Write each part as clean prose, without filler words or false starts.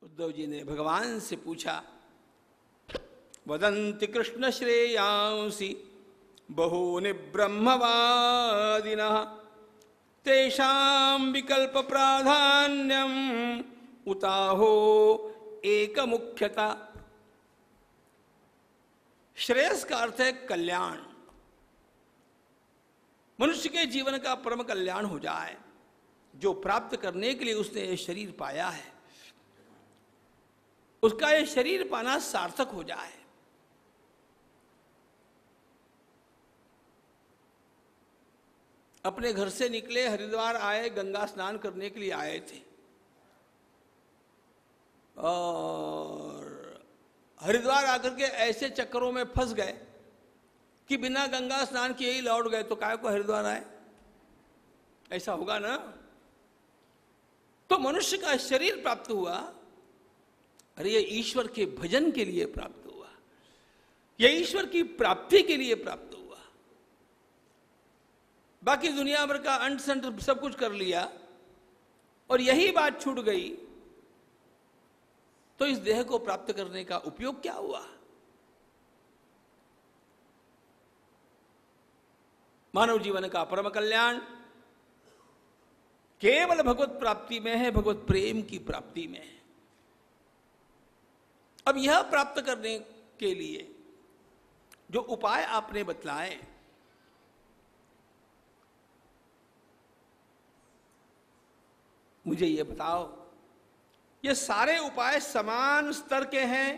उद्धव जी ने भगवान से पूछा, वदन्ति कृष्ण श्रेयांसि बहूनि ब्रह्मवादिनः तेषां विकल्प प्राधान्यम उताहो एक मुख्यता। श्रेयस का अर्थ है कल्याण, मनुष्य के जीवन का परम कल्याण हो जाए, जो प्राप्त करने के लिए उसने ये शरीर पाया है उसका ये शरीर पाना सार्थक हो जाए। अपने घर से निकले, हरिद्वार आए, गंगा स्नान करने के लिए आए थे और हरिद्वार आकर के ऐसे चक्करों में फंस गए कि बिना गंगा स्नान किए ही लौट गए, तो काय को हरिद्वार आए? ऐसा होगा ना। तो मनुष्य का शरीर प्राप्त हुआ, अरे ये ईश्वर के भजन के लिए प्राप्त हुआ, ये ईश्वर की प्राप्ति के लिए प्राप्त हुआ। बाकी दुनिया भर का अंट संट सब कुछ कर लिया और यही बात छूट गई, तो इस देह को प्राप्त करने का उपयोग क्या हुआ? मानव जीवन का परम कल्याण केवल भगवत प्राप्ति में है, भगवत प्रेम की प्राप्ति में है। अब यह प्राप्त करने के लिए जो उपाय आपने बतलाए, मुझे ये बताओ, ये सारे उपाय समान स्तर के हैं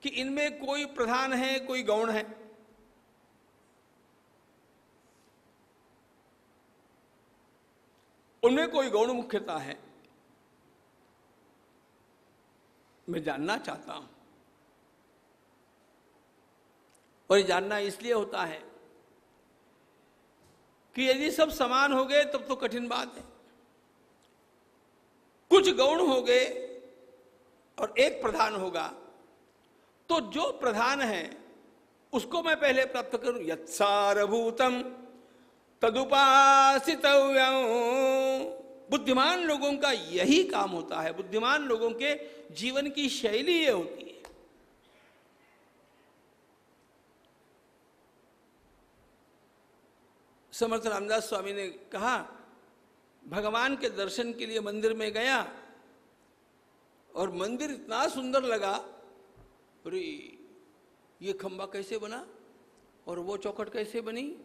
कि इनमें कोई प्रधान है, कोई गौण है? उनमें कोई गौण मुख्यता है? मैं जानना चाहता हूं। और ये जानना इसलिए होता है कि यदि सब समान हो गए तब तो कठिन बात है। कुछ गौण हो गए और एक प्रधान होगा, तो जो प्रधान है उसको मैं पहले प्राप्त करूं। यत्सारभूतम तदुपासितव्यं। बुद्धिमान लोगों का यही काम होता है, बुद्धिमान लोगों के जीवन की शैली ये होती है। समर्थ रामदास स्वामी ने कहा, भगवान के दर्शन के लिए मंदिर में गया और मंदिर इतना सुंदर लगा, अरे ये खंबा कैसे बना और वो चौखट कैसे बनी,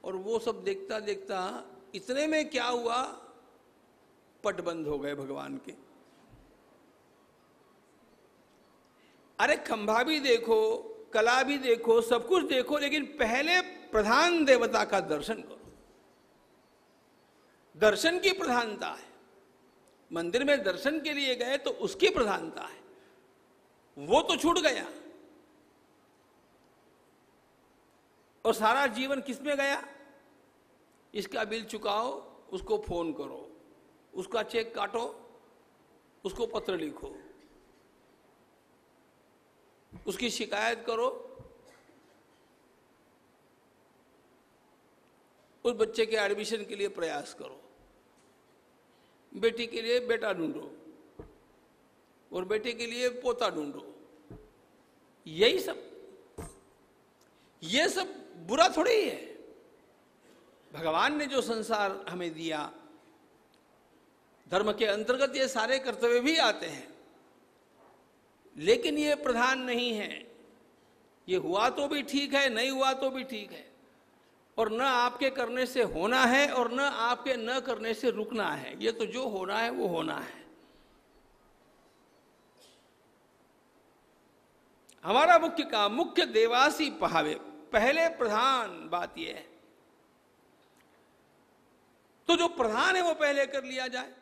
और वो सब देखता देखता इतने में क्या हुआ, पट बंद हो गए भगवान के। अरे खंभा भी देखो, कला भी देखो, सब कुछ देखो, लेकिन पहले प्रधान देवता का दर्शन करो। दर्शन की प्रधानता है। मंदिर में दर्शन के लिए गए तो उसकी प्रधानता है, वो तो छूट गया। और सारा जीवन किसमें गया? इसका बिल चुकाओ, उसको फोन करो, उसका चेक काटो, उसको पत्र लिखो, उसकी शिकायत करो, उस बच्चे के एडमिशन के लिए प्रयास करो, बेटी के लिए बेटा ढूंढो और बेटे के लिए पोता ढूंढो। यही सब, ये सब बुरा थोड़ी है। भगवान ने जो संसार हमें दिया, धर्म के अंतर्गत ये सारे कर्तव्य भी आते हैं, लेकिन ये प्रधान नहीं है। ये हुआ तो भी ठीक है, नहीं हुआ तो भी ठीक है, और न आपके करने से होना है और न आपके न करने से रुकना है। ये तो जो होना है वो होना है। हमारा मुख्य काम, मुख्य देवासी पहावे, पहले प्रधान बात यह है। तो जो प्रधान है वो पहले कर लिया जाए।